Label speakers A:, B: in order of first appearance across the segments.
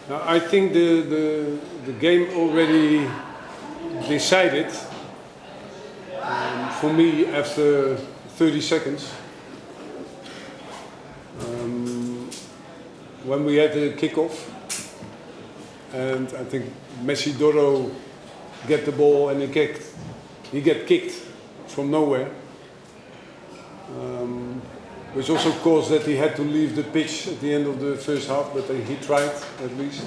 A: Now, I think the game already decided for me after 30 seconds. When we had the kickoff, and I think Messi Doro get the ball and he get kicked from nowhere, which also caused that he had to leave the pitch at the end of the first half, but he tried at least.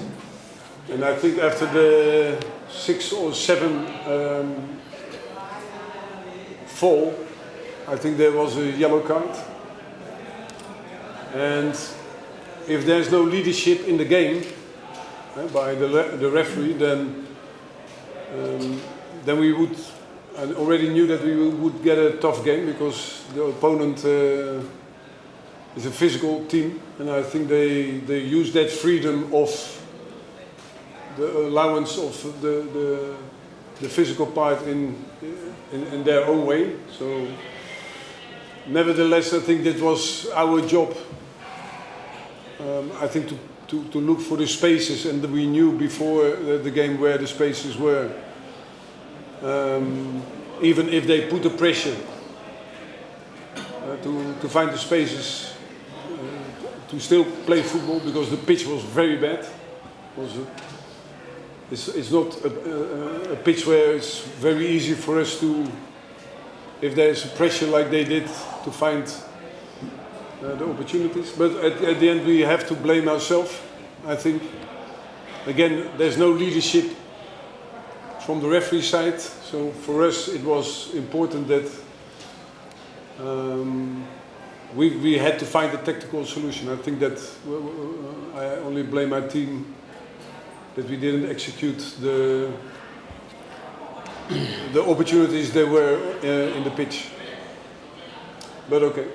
A: And I think after the 6 or 7 fall, I think there was a yellow card. And if there's no leadership in the game by the referee, then we would, and already knew that we would get a tough game, because the opponent is a physical team, and I think they use that freedom of the allowance of the physical part in their own way. So nevertheless, I think that was our job. I think to look for the spaces, and we knew before the game where the spaces were. Even if they put the pressure to find the spaces to still play football, because the pitch was very bad. It's not a pitch where it's very easy for us to, if there's pressure like they did, to find the opportunities. But at the end we have to blame ourselves, I think. Again, there's no leadership from the referee side, so for us it was important that we had to find a tactical solution. I think that I only blame my team that we didn't execute the opportunities there were in the pitch. But okay,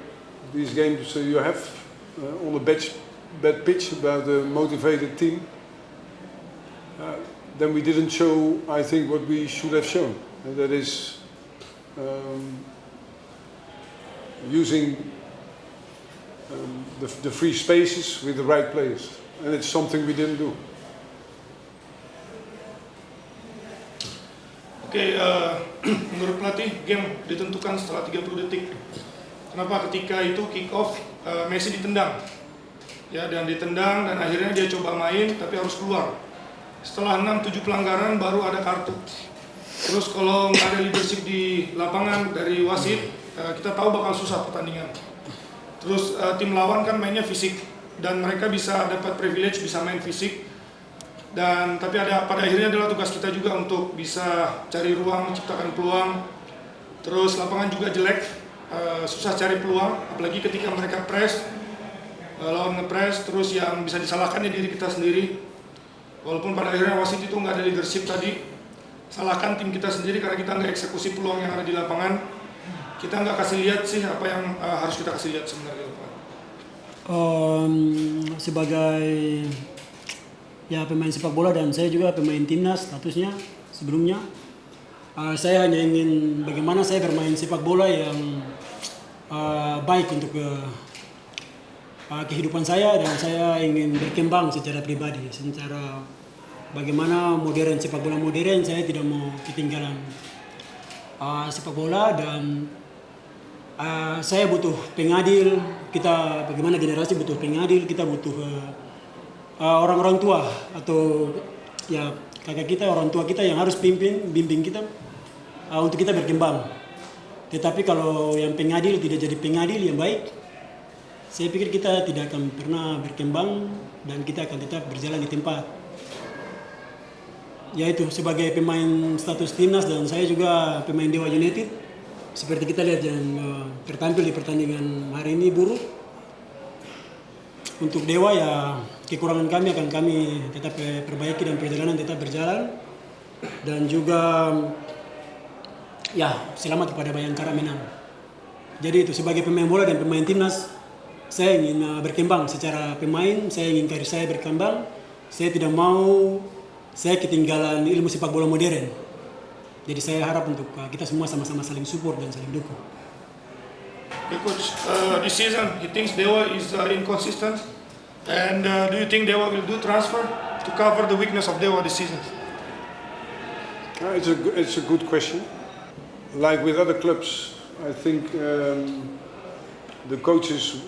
A: these games you have on a bad pitch about a motivated team. Then we didn't show, I think, what we should have shown, and that is using the free spaces with the right players, and it's something we didn't do.
B: Oke, menurut pelatih, game ditentukan setelah 30 detik. Kenapa? Ketika itu kick off, Messi ditendang, ya, dan ditendang, dan akhirnya dia coba main tapi harus keluar. Setelah 6-7 pelanggaran baru ada kartu. Terus kalau nggak ada leadership di lapangan dari wasit, kita tahu bakal susah pertandingan. Terus tim lawan kan mainnya fisik, dan mereka bisa dapat privilege, bisa main fisik. Dan tapi pada akhirnya adalah tugas kita juga untuk bisa cari ruang, menciptakan peluang. Terus lapangan juga jelek, susah cari peluang, apalagi ketika mereka press, lawan nge-press, terus yang bisa disalahkan ya diri kita sendiri. Walaupun pada akhirnya wasit itu nggak ada leadership tadi, salahkan tim kita sendiri karena kita nggak eksekusi peluang yang ada di lapangan. Kita nggak kasih lihat sih apa yang harus kita kasih lihat sebenarnya.
C: Sebagai ya pemain sepak bola, dan saya juga pemain timnas statusnya sebelumnya, saya hanya ingin bagaimana saya bermain sepak bola yang baik untuk kehidupan saya, dan saya ingin berkembang secara pribadi, secara bagaimana modern, sepak bola modern. Saya tidak mau ketinggalan sepak bola, dan saya butuh pengadil. Kita bagaimana generasi butuh pengadil, kita butuh orang-orang tua atau ya kakak kita, orang tua kita yang harus bimbing kita untuk kita berkembang. Tetapi kalau yang pengadil tidak jadi pengadil yang baik, saya pikir kita tidak akan pernah berkembang dan kita akan tetap berjalan di tempat. Yaitu sebagai pemain status timnas, dan saya juga pemain Dewa United. Seperti kita lihat yang tertampil di pertandingan hari ini buruk. Untuk Dewa ya kekurangan kami akan kami tetap perbaiki, dan perjalanan tetap berjalan. Dan juga ya selamat kepada Bayangkara menang. Jadi itu sebagai pemain bola dan pemain timnas, saya ingin berkembang secara pemain, saya ingin karir saya berkembang. Saya tidak mau saya ketinggalan ilmu sepak bola modern. Jadi saya harap untuk kita semua sama-sama saling support dan saling dukung.
B: Okay, Coach, this season he thinks Dewa is inconsistent, and do you think Dewa will do transfer? to cover the weakness of Dewa this season?
A: It's a good question. Like with other clubs, I think the coaches,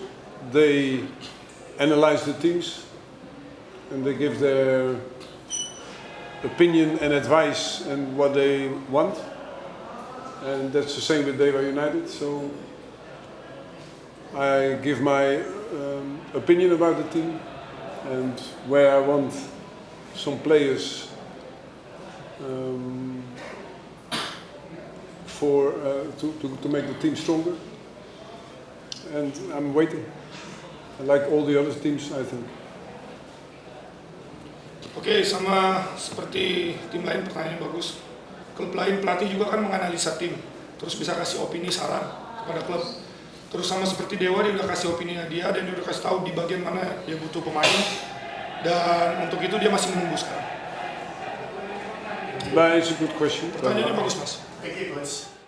A: they analyze the teams and they give their opinion and advice and what they want. And that's the same with Dewa United. So I give my opinion about the team and where I want some players to make the team stronger. And I'm waiting. Like all the other teams, I think.
B: Oke, sama seperti tim lain pertanyaan bagus. Klub lain pelatih juga kan menganalisa tim, terus bisa kasih opini saran kepada klub. Terus sama seperti Dewa, dia udah kasih opininya dia dan dia udah kasih tahu di bagian mana dia butuh pemain. Dan untuk itu dia masih menunggu sekarang.
A: But it's a good question.
B: Pertanyaannya bagus, Mas.
D: Thank you, Coach.